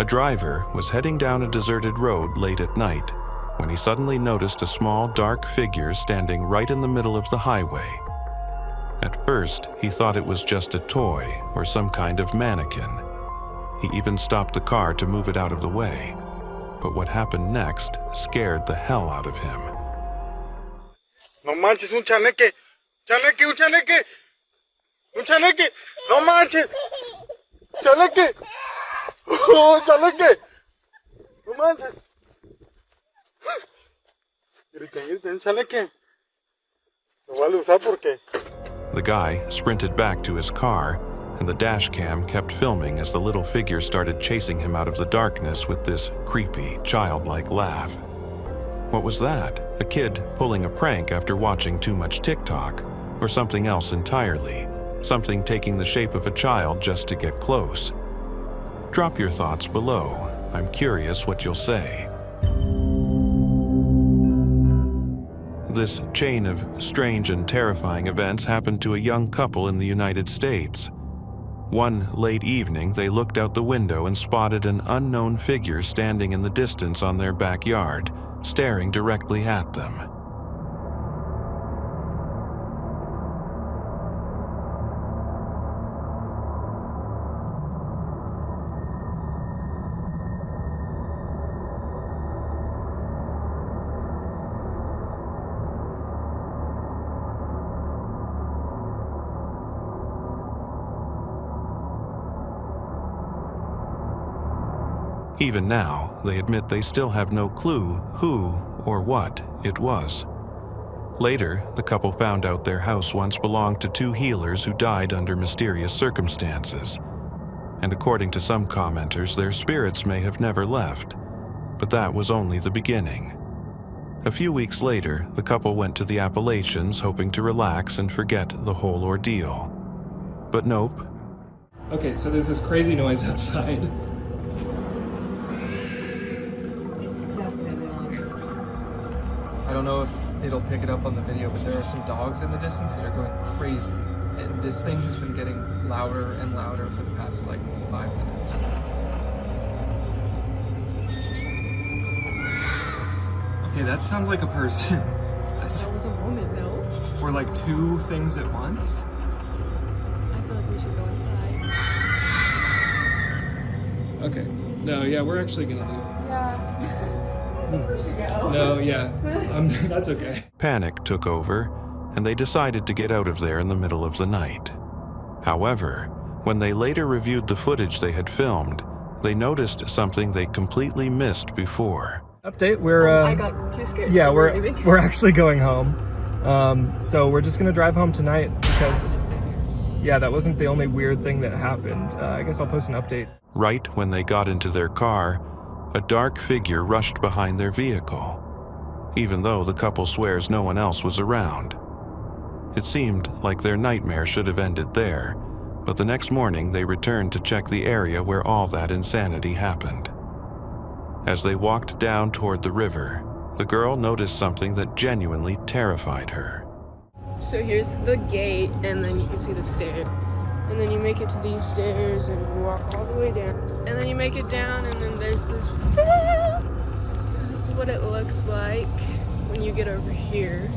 A driver was heading down a deserted road late at night when he suddenly noticed a small, dark figure standing right in the middle of the highway. At first, he thought it was just a toy or some kind of mannequin. He even stopped the car to move it out of the way. But what happened next scared the hell out of him. No manches, un chaneque! Chaneque, un chaneque! Un chaneque! No manches! Chaneque! Oh, chaneque! No manches! Griten, chaneque. Lo voy a usar porque... The guy sprinted back to his car, and the dash cam kept filming as the little figure started chasing him out of the darkness with this creepy, childlike laugh. What was that? A kid pulling a prank after watching too much TikTok? Or something else entirely? Something taking the shape of a child just to get close? Drop your thoughts below. I'm curious what you'll say. This chain of strange and terrifying events happened to a young couple in the United States. One late evening, they looked out the window and spotted an unknown figure standing in the distance on their backyard, staring directly at them. Even now, they admit they still have no clue who or what it was. Later, the couple found out their house once belonged to two healers who died under mysterious circumstances. And according to some commenters, their spirits may have never left. But that was only the beginning. A few weeks later, the couple went to the Appalachians hoping to relax and forget the whole ordeal. But nope. Okay, so there's this crazy noise outside. I don't know if it'll pick it up on the video, but there are some dogs in the distance that are going crazy. And this thing has been getting louder and louder for the past, 5 minutes. Okay, that sounds like a person. That was a woman, though. Or two things at once. I feel like we should go inside. Okay. No, yeah, we're actually gonna leave. Yeah. We should go. No, yeah. That's okay. Panic took over, and they decided to get out of there in the middle of the night. However, when they later reviewed the footage they had filmed, they noticed something they completely missed before. Update, we're I got too scared. yeah, so we're actually going home. So we're just gonna drive home tonight because yeah, that wasn't the only weird thing that happened. I guess I'll post an update. Right when they got into their car, a dark figure rushed behind their vehicle, even though the couple swears no one else was around. It seemed like their nightmare should have ended there, but the next morning they returned to check the area where all that insanity happened. As they walked down toward the river, the girl noticed something that genuinely terrified her. So here's the gate, and then you can see the stairs. And then you make it to these stairs, and you walk all the way down. And then you make it down, and then there's this... This is what it looks like when you get over here.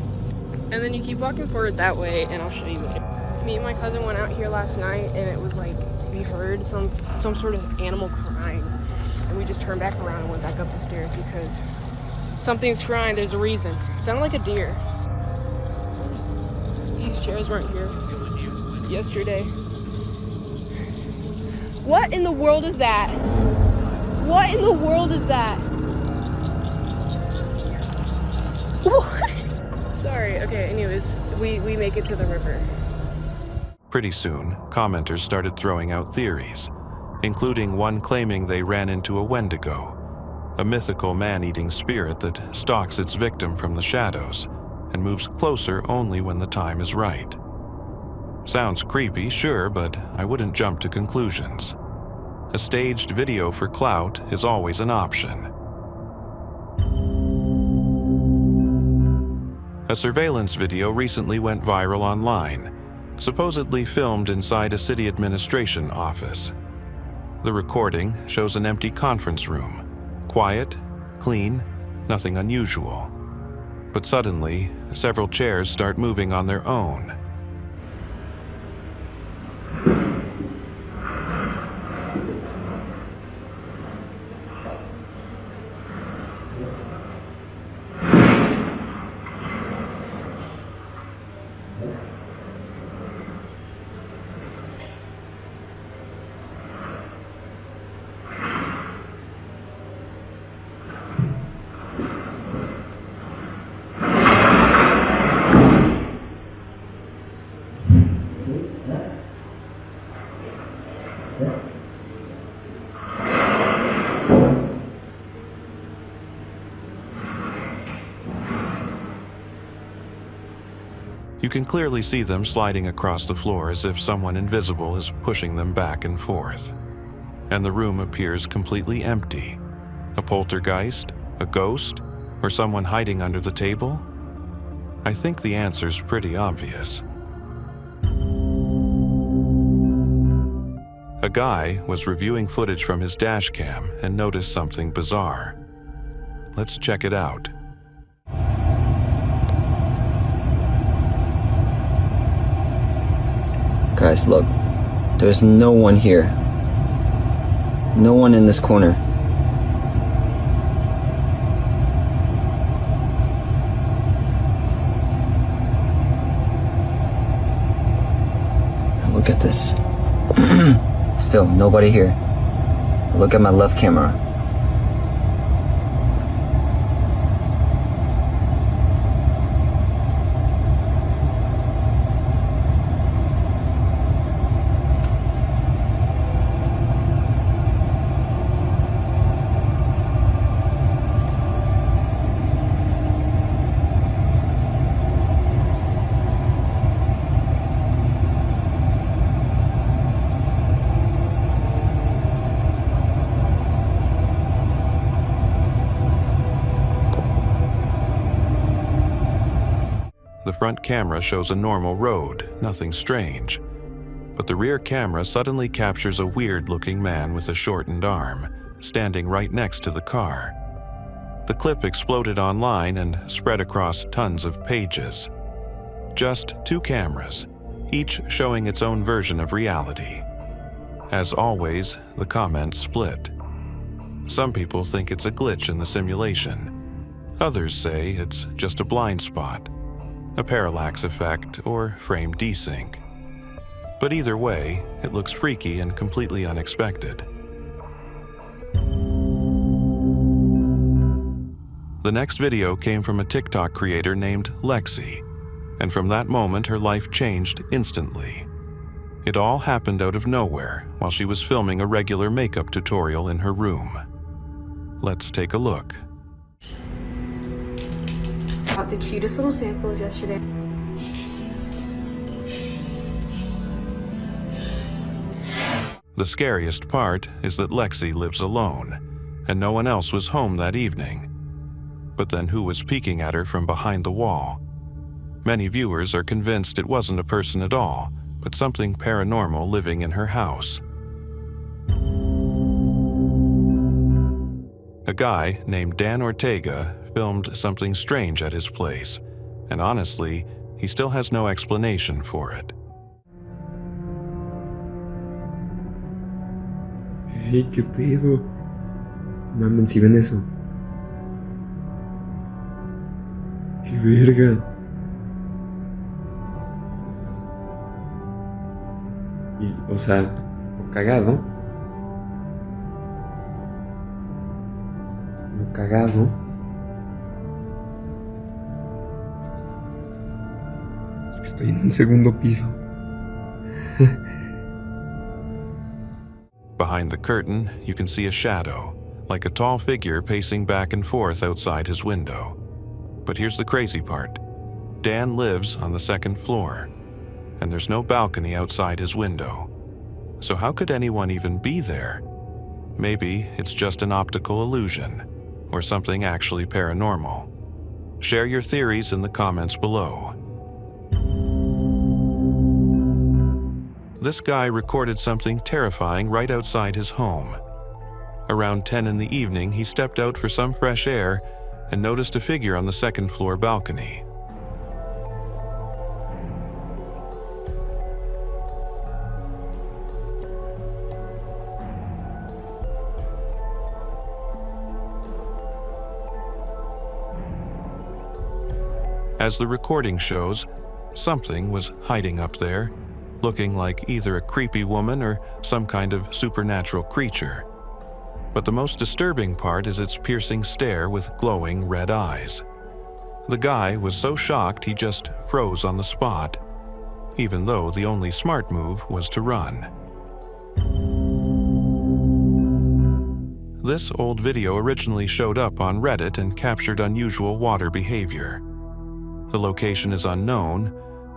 And then you keep walking forward that way, and I'll show you later. Me and my cousin went out here last night, and it was we heard some sort of animal crying. And we just turned back around and went back up the stairs because something's crying, there's a reason. It sounded like a deer. These chairs weren't here yesterday. What in the world is that? What in the world is that? What? Sorry, okay, anyways, we make it to the river. Pretty soon, commenters started throwing out theories, including one claiming they ran into a Wendigo, a mythical man-eating spirit that stalks its victim from the shadows and moves closer only when the time is right. Sounds creepy, sure, but I wouldn't jump to conclusions. A staged video for clout is always an option. A surveillance video recently went viral online, supposedly filmed inside a city administration office. The recording shows an empty conference room. Quiet, clean, nothing unusual. But suddenly, several chairs start moving on their own. You can clearly see them sliding across the floor as if someone invisible is pushing them back and forth. And the room appears completely empty. A poltergeist? A ghost? Or someone hiding under the table? I think the answer's pretty obvious. A guy was reviewing footage from his dash cam and noticed something bizarre. Let's check it out. Guys, look. There's no one here. No one in this corner. Look at this. Still, nobody here. Look at my left camera. The front camera shows a normal road, nothing strange. But the rear camera suddenly captures a weird-looking man with a shortened arm, standing right next to the car. The clip exploded online and spread across tons of pages. Just two cameras, each showing its own version of reality. As always, the comments split. Some people think it's a glitch in the simulation. Others say it's just a blind spot, a parallax effect, or frame desync. But either way, it looks freaky and completely unexpected. The next video came from a TikTok creator named Lexi, and from that moment her life changed instantly. It all happened out of nowhere while she was filming a regular makeup tutorial in her room. Let's take a look. The cutest little samples yesterday. The scariest part is that Lexi lives alone, and no one else was home that evening. But then who was peeking at her from behind the wall? Many viewers are convinced it wasn't a person at all, but something paranormal living in her house. A guy named Dan Ortega filmed something strange at his place, and honestly, he still has no explanation for it. Hey, qué pedo. Mamen, si ven eso. Qué verga. Y, o sea, lo cagado. Lo cagado. Es que estoy en un segundo piso. Behind the curtain, you can see a shadow, like a tall figure pacing back and forth outside his window. But here's the crazy part. Dan lives on the second floor, and there's no balcony outside his window. So how could anyone even be there? Maybe it's just an optical illusion, or something actually paranormal. Share your theories in the comments below. This guy recorded something terrifying right outside his home. Around 10 in the evening, he stepped out for some fresh air and noticed a figure on the second-floor balcony. As the recording shows, something was hiding up there, looking like either a creepy woman or some kind of supernatural creature. But the most disturbing part is its piercing stare with glowing red eyes. The guy was so shocked he just froze on the spot, even though the only smart move was to run. This old video originally showed up on Reddit and captured unusual water behavior. The location is unknown,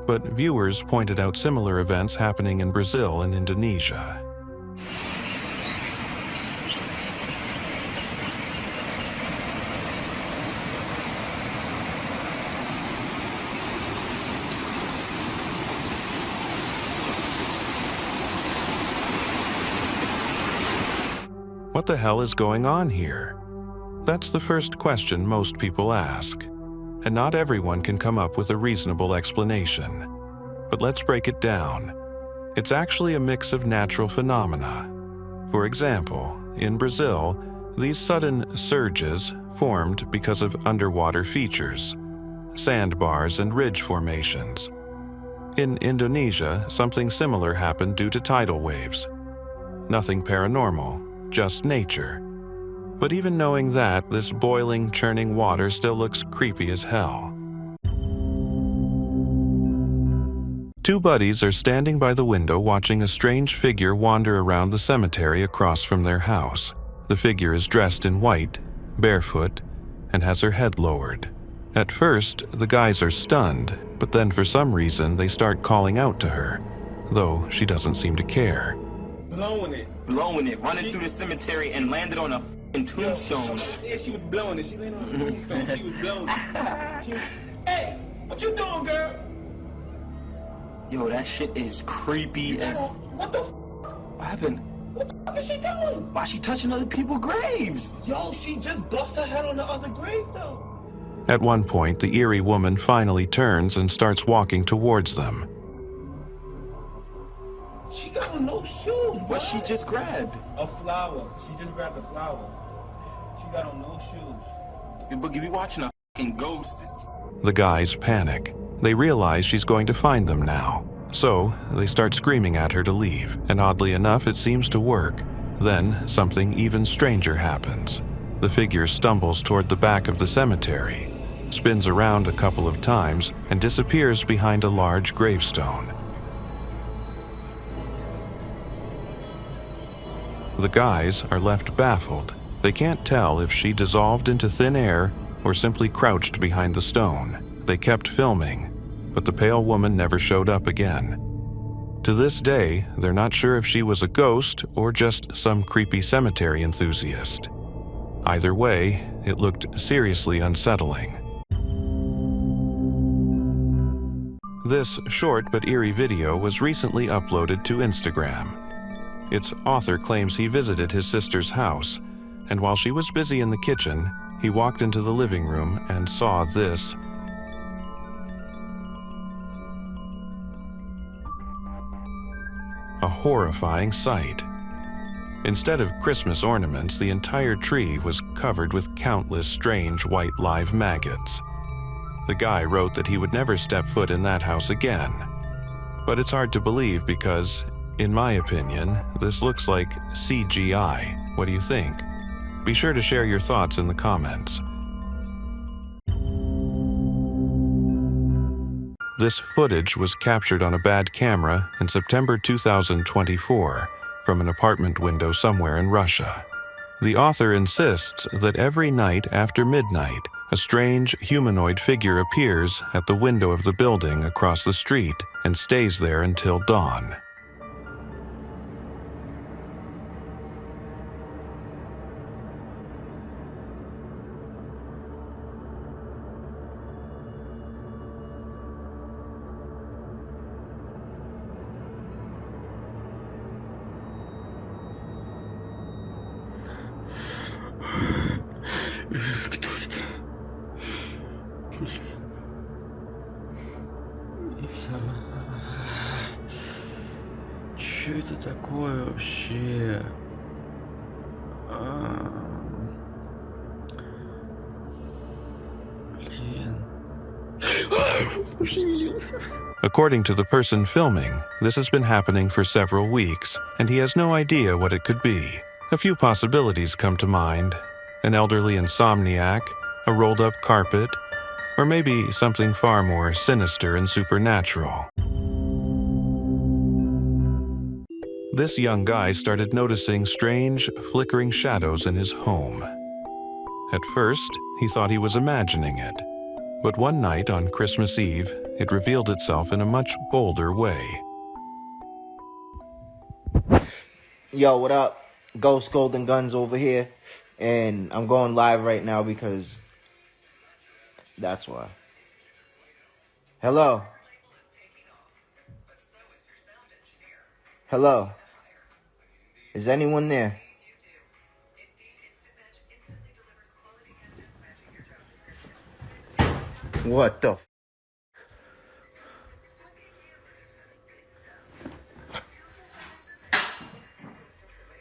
but viewers pointed out similar events happening in Brazil and Indonesia. What the hell is going on here? That's the first question most people ask, and not everyone can come up with a reasonable explanation. But let's break it down. It's actually a mix of natural phenomena. For example, in Brazil, these sudden surges formed because of underwater features, sandbars and ridge formations. In Indonesia, something similar happened due to tidal waves. Nothing paranormal, just nature. But even knowing that, this boiling, churning water still looks creepy as hell. Two buddies are standing by the window watching a strange figure wander around the cemetery across from their house. The figure is dressed in white, barefoot, and has her head lowered. At first, the guys are stunned, but then for some reason they start calling out to her, though she doesn't seem to care. Blowing it, running through the cemetery and landed on a tombstone. Yeah, she was blowing it. She landed on the tombstone. She was blowing it. Hey, what you doing, girl? Yo, that shit is creepy as... What the What happened? What the fuck is she doing? Why she touching other people's graves? Yo, she just bust her head on the other grave, though. At one point, the eerie woman finally turns and starts walking towards them. She got on no shoes. What she just grabbed? A flower. She just grabbed a flower. She got on no shoes. You Boogie be watching a fucking ghost. The guys panic. They realize she's going to find them now. So, they start screaming at her to leave, and oddly enough, it seems to work. Then, something even stranger happens. The figure stumbles toward the back of the cemetery, spins around a couple of times, and disappears behind a large gravestone. The guys are left baffled. They can't tell if she dissolved into thin air or simply crouched behind the stone. They kept filming, but the pale woman never showed up again. To this day, they're not sure if she was a ghost or just some creepy cemetery enthusiast. Either way, it looked seriously unsettling. This short but eerie video was recently uploaded to Instagram. Its author claims he visited his sister's house, and while she was busy in the kitchen, he walked into the living room and saw this. A horrifying sight. Instead of Christmas ornaments, the entire tree was covered with countless strange white live maggots. The guy wrote that he would never step foot in that house again. But it's hard to believe because, in my opinion, this looks like CGI. What do you think? Be sure to share your thoughts in the comments. This footage was captured on a bad camera in September 2024 from an apartment window somewhere in Russia. The author insists that every night after midnight, a strange humanoid figure appears at the window of the building across the street and stays there until dawn. это такое вообще? Блин. Пошевелился. According to the person filming, this has been happening for several weeks, and he has no idea what it could be. A few possibilities come to mind: an elderly insomniac, a rolled-up carpet, or maybe something far more sinister and supernatural. This young guy started noticing strange, flickering shadows in his home. At first, he thought he was imagining it, but one night on Christmas Eve, it revealed itself in a much bolder way. Yo, what up? Ghost Golden Guns over here. And I'm going live right now because that's why. Hello? Hello? Is anyone there? What the f?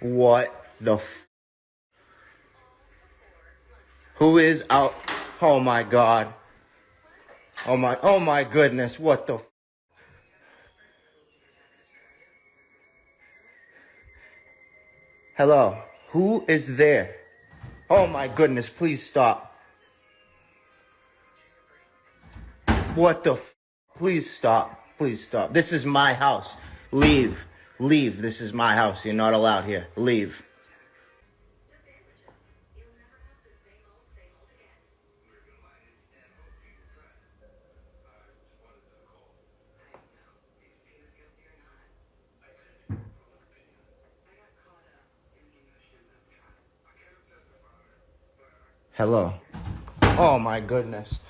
What the f? Who is out? Oh my god. Oh my goodness, what the f? Hello? Who is there? Oh my goodness, please stop. What the f? Please stop. Please stop. This is my house. Leave. Leave. This is my house. You're not allowed here. Leave. Hello. Oh my goodness.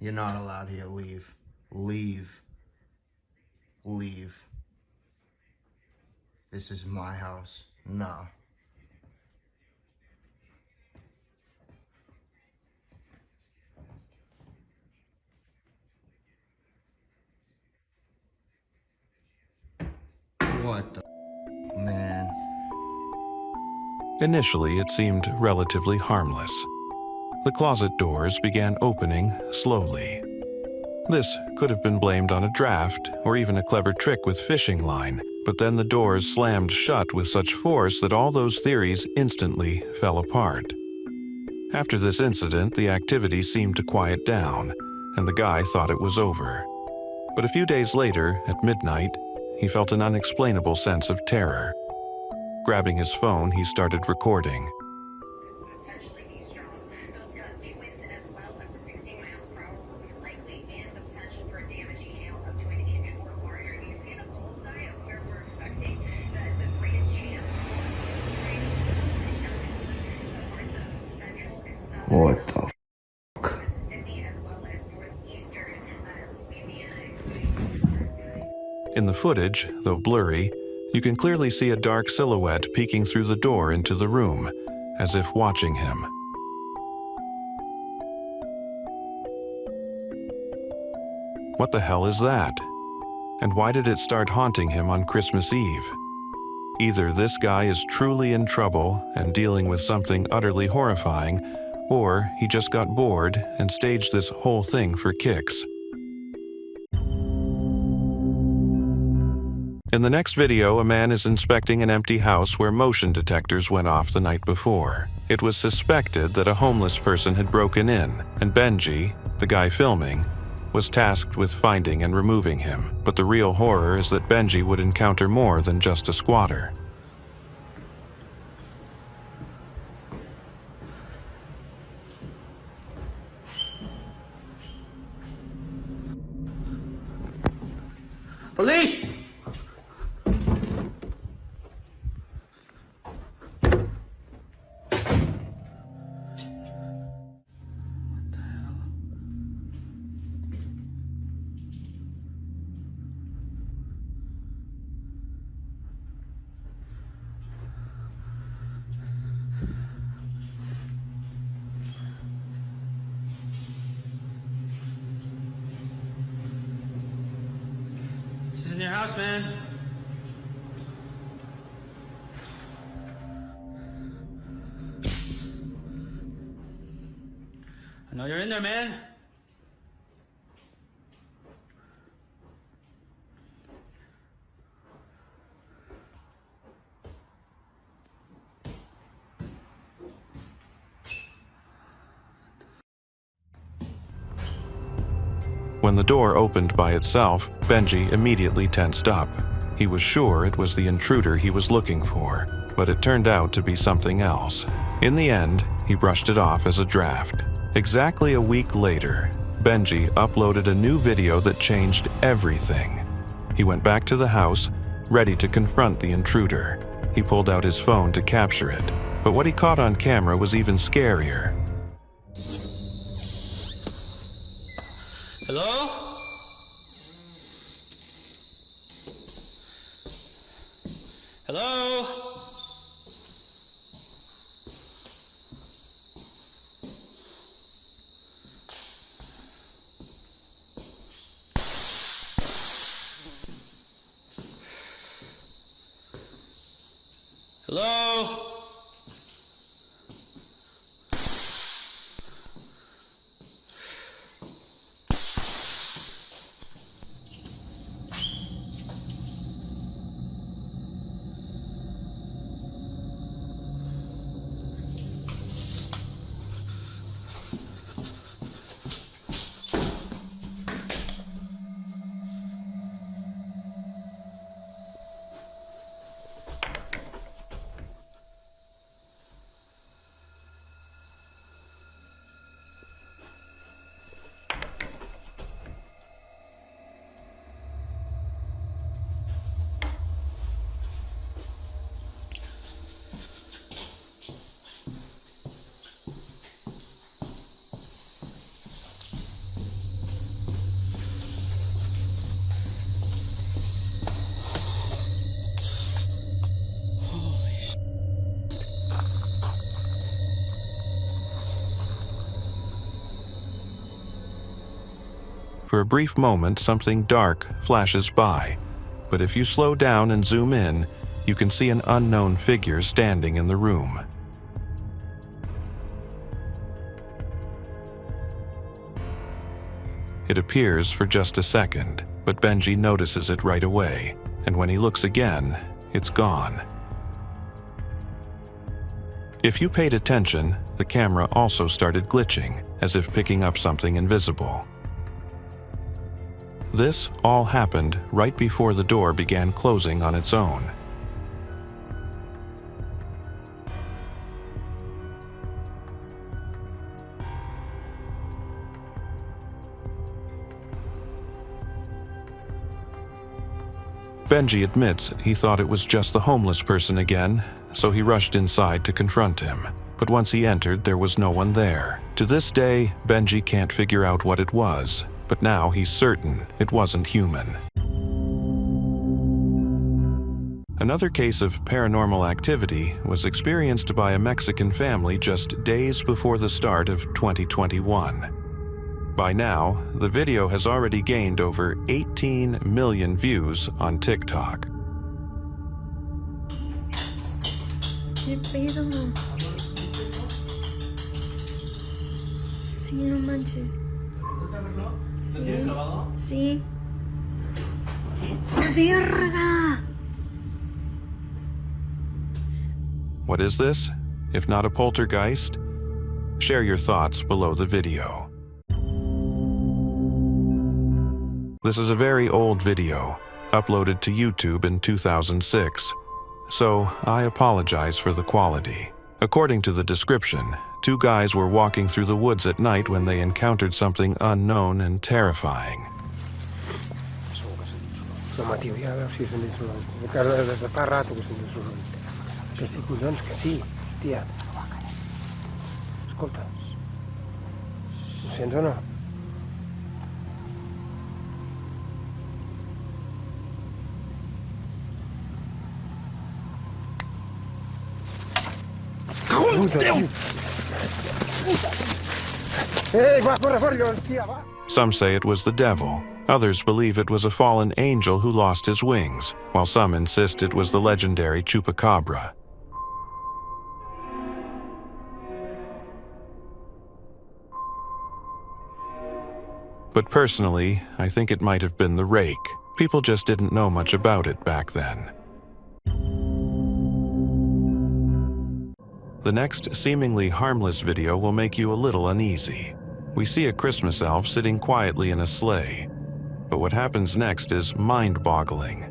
You're not allowed here. Leave. Leave. Leave. This is my house. No. What the man? Initially, it seemed relatively harmless. The closet doors began opening slowly. This could have been blamed on a draft or even a clever trick with fishing line, but then the doors slammed shut with such force that all those theories instantly fell apart. After this incident, the activity seemed to quiet down, and the guy thought it was over. But a few days later, at midnight, he felt an unexplainable sense of terror. Grabbing his phone, he started recording. What the f? In the footage, though blurry, you can clearly see a dark silhouette peeking through the door into the room, as if watching him. What the hell is that? And why did it start haunting him on Christmas Eve? Either this guy is truly in trouble and dealing with something utterly horrifying, or he just got bored and staged this whole thing for kicks. In the next video, a man is inspecting an empty house where motion detectors went off the night before. It was suspected that a homeless person had broken in, and Benji, the guy filming, was tasked with finding and removing him. But the real horror is that Benji would encounter more than just a squatter. Police! isn't your house, man. I know you're in there, man. When the door opened by itself, Benji immediately tensed up. He was sure it was the intruder he was looking for, but it turned out to be something else. In the end, he brushed it off as a draft. Exactly a week later, Benji uploaded a new video that changed everything. He went back to the house, ready to confront the intruder. He pulled out his phone to capture it, but what he caught on camera was even scarier. Hello? Hello? Hello? For a brief moment, something dark flashes by, but if you slow down and zoom in, you can see an unknown figure standing in the room. It appears for just a second, but Benji notices it right away, and when he looks again, it's gone. If you paid attention, the camera also started glitching, as if picking up something invisible. This all happened right before the door began closing on its own. Benji admits he thought it was just the homeless person again, so he rushed inside to confront him. But once he entered, there was no one there. To this day, Benji can't figure out what it was, but now he's certain it wasn't human. Another case of paranormal activity was experienced by a Mexican family just days before the start of 2021. By now, the video has already gained over 18 million views on TikTok. ¿Qué pedo? Sí, no manches. Sí, sí. ¡La verga! What is this? If not a poltergeist? Share your thoughts below the video. This is a very old video, uploaded to YouTube in 2006, so I apologize for the quality. According to the description, two guys were walking through the woods at night when they encountered something unknown and terrifying. No, Mateo, ja, veus si és un instrument. Encara des de fa rato que és un instrument. Que sí, collons, que sí, tia. Escolta, ho sents o no? Some say it was the devil, Others believe it was a fallen angel who lost his wings, while some insist it was the legendary chupacabra. But personally, I think it might have been the rake. People just didn't know much about it back then. The next seemingly harmless video will make you a little uneasy. We see a Christmas elf sitting quietly in a sleigh, but what happens next is mind-boggling.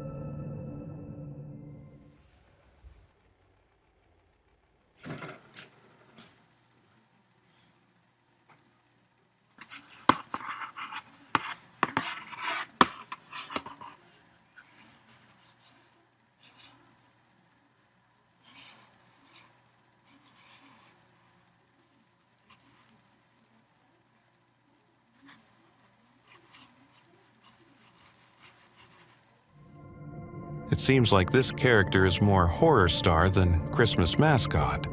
It seems like this character is more horror star than Christmas mascot.